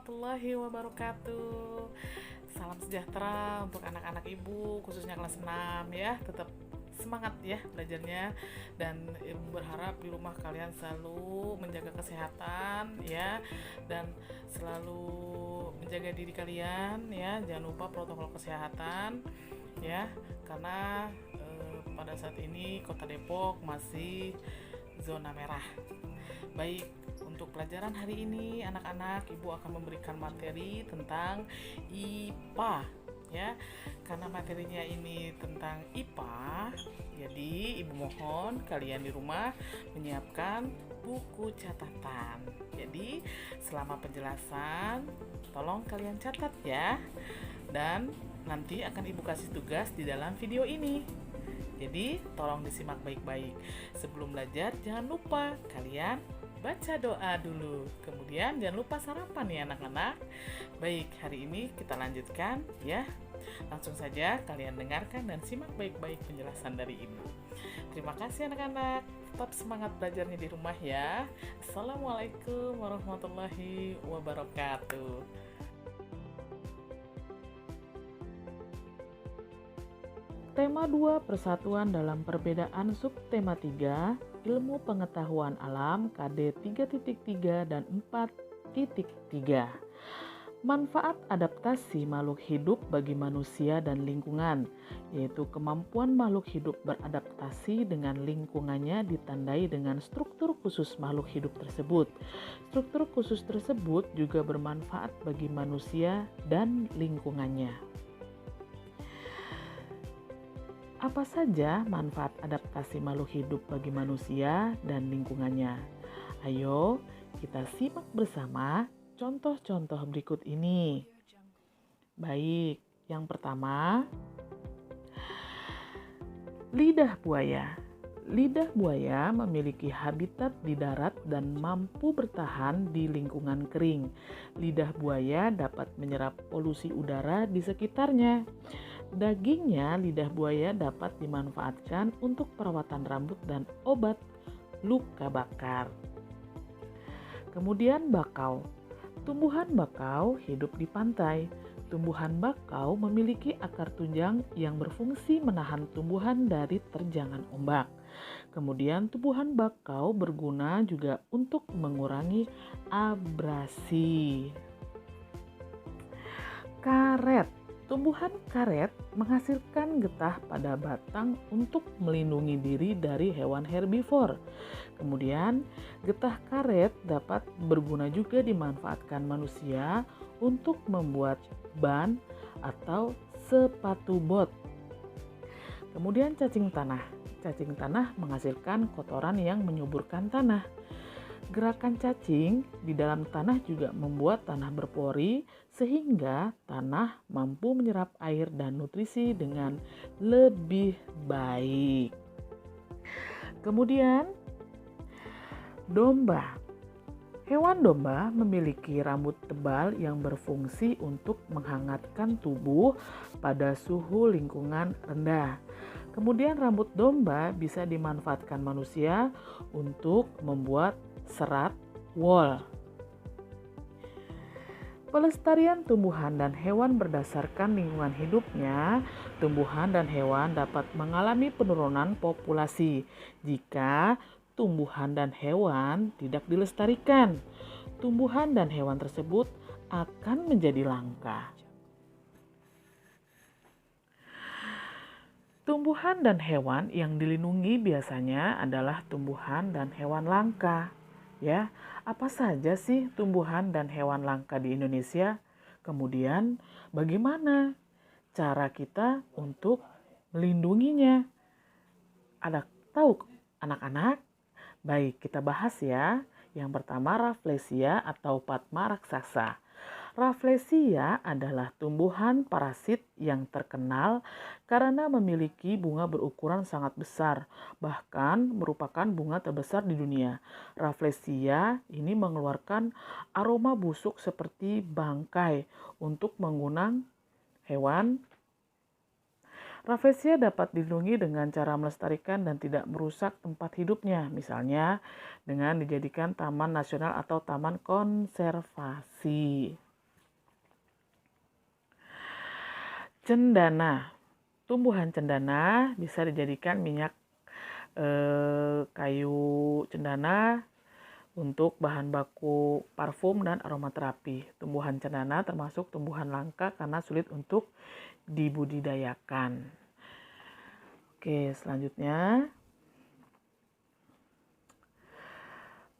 warahmatullahi wabarakatuh. Salam sejahtera untuk anak-anak ibu, khususnya kelas 6 ya. Tetap semangat ya belajarnya, dan ibu berharap di rumah kalian selalu menjaga kesehatan ya, dan selalu menjaga diri kalian ya. Jangan lupa protokol kesehatan ya, karena pada saat ini Kota Depok masih zona merah. Baik, untuk pelajaran hari ini anak-anak, Ibu akan memberikan materi tentang IPA ya. Karena materinya ini tentang IPA, jadi Ibu mohon kalian di rumah menyiapkan buku catatan. Jadi, selama penjelasan tolong kalian catat ya. Dan nanti akan Ibu kasih tugas di dalam video ini. Jadi, tolong disimak baik-baik. Sebelum belajar, jangan lupa kalian baca doa dulu. Kemudian jangan lupa sarapan ya anak-anak. Baik, hari ini kita lanjutkan ya. Langsung saja kalian dengarkan dan simak baik-baik penjelasan dari Ibu. Terima kasih anak-anak. Tetap semangat belajarnya di rumah ya. Assalamualaikum warahmatullahi wabarakatuh. Tema 2, persatuan dalam perbedaan, subtema 3, ilmu pengetahuan alam, KD 3.3 dan 4.3. Manfaat adaptasi makhluk hidup bagi manusia dan lingkungan, yaitu kemampuan makhluk hidup beradaptasi dengan lingkungannya ditandai dengan struktur khusus makhluk hidup tersebut. Struktur khusus tersebut juga bermanfaat bagi manusia dan lingkungannya. Apa saja manfaat adaptasi makhluk hidup bagi manusia dan lingkungannya? Ayo kita simak bersama contoh-contoh berikut ini. Baik, yang pertama, lidah buaya. Lidah buaya memiliki habitat di darat dan mampu bertahan di lingkungan kering. Lidah buaya dapat menyerap polusi udara di sekitarnya. Dagingnya, lidah buaya dapat dimanfaatkan untuk perawatan rambut dan obat luka bakar. Kemudian bakau. Tumbuhan bakau hidup di pantai. Tumbuhan bakau memiliki akar tunjang yang berfungsi menahan tumbuhan dari terjangan ombak. Kemudian tumbuhan bakau berguna juga untuk mengurangi abrasi. Karet. Tumbuhan karet menghasilkan getah pada batang untuk melindungi diri dari hewan herbivor. Kemudian, getah karet dapat berguna juga dimanfaatkan manusia untuk membuat ban atau sepatu bot. Kemudian cacing tanah. Cacing tanah menghasilkan kotoran yang menyuburkan tanah. Gerakan cacing di dalam tanah juga membuat tanah berpori sehingga tanah mampu menyerap air dan nutrisi dengan lebih baik. Kemudian, domba. Hewan domba memiliki rambut tebal yang berfungsi untuk menghangatkan tubuh pada suhu lingkungan rendah. Kemudian rambut domba bisa dimanfaatkan manusia untuk membuat serat wol. Pelestarian tumbuhan dan hewan berdasarkan lingkungan hidupnya. Tumbuhan dan hewan dapat mengalami penurunan populasi jika tumbuhan dan hewan tidak dilestarikan. Tumbuhan dan hewan tersebut akan menjadi langka. Tumbuhan dan hewan yang dilindungi biasanya adalah tumbuhan dan hewan langka. Ya, apa saja sih tumbuhan dan hewan langka di Indonesia? Kemudian, bagaimana cara kita untuk melindunginya? Ada tahu anak-anak? Baik, kita bahas ya. Yang pertama, Rafflesia atau Padma raksasa. Rafflesia adalah tumbuhan parasit yang terkenal karena memiliki bunga berukuran sangat besar, bahkan merupakan bunga terbesar di dunia. Rafflesia ini mengeluarkan aroma busuk seperti bangkai untuk mengundang hewan. Rafflesia dapat dilindungi dengan cara melestarikan dan tidak merusak tempat hidupnya, misalnya dengan dijadikan taman nasional atau taman konservasi. Cendana. Tumbuhan cendana bisa dijadikan minyak kayu cendana untuk bahan baku parfum dan aromaterapi. Tumbuhan cendana termasuk tumbuhan langka karena sulit untuk dibudidayakan. Oke, selanjutnya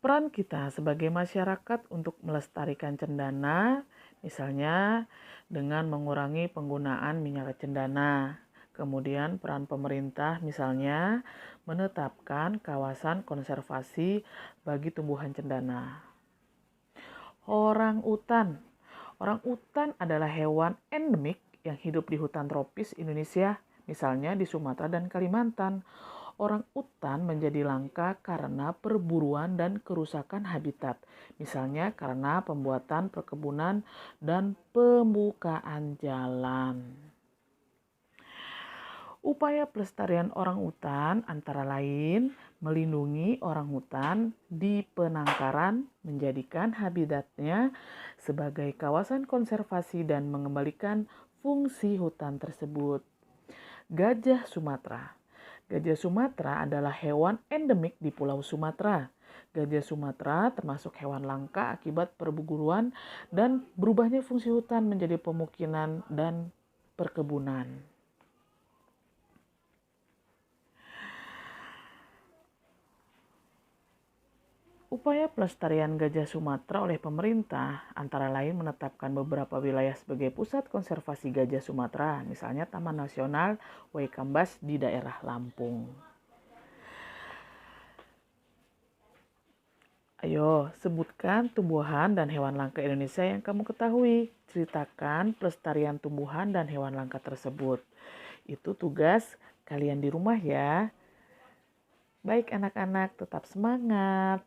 peran kita sebagai masyarakat untuk melestarikan cendana, misalnya dengan mengurangi penggunaan minyak cendana. Kemudian peran pemerintah misalnya menetapkan kawasan konservasi bagi tumbuhan cendana. Orang utan. Orang utan adalah hewan endemik yang hidup di hutan tropis Indonesia, misalnya di Sumatera dan Kalimantan. Orang utan menjadi langka karena perburuan dan kerusakan habitat, misalnya karena pembuatan perkebunan dan pembukaan jalan. Upaya pelestarian orang utan antara lain melindungi orang hutan di penangkaran, menjadikan habitatnya sebagai kawasan konservasi dan mengembalikan fungsi hutan tersebut. Gajah Sumatera. Gajah Sumatera adalah hewan endemik di Pulau Sumatera. Gajah Sumatera termasuk hewan langka akibat perburuan dan berubahnya fungsi hutan menjadi pemukiman dan perkebunan. Upaya pelestarian gajah Sumatera oleh pemerintah antara lain menetapkan beberapa wilayah sebagai pusat konservasi gajah Sumatera, misalnya Taman Nasional Waikambas di daerah Lampung. Ayo, sebutkan tumbuhan dan hewan langka Indonesia yang kamu ketahui. Ceritakan pelestarian tumbuhan dan hewan langka tersebut. Itu tugas kalian di rumah ya. Baik anak-anak, tetap semangat.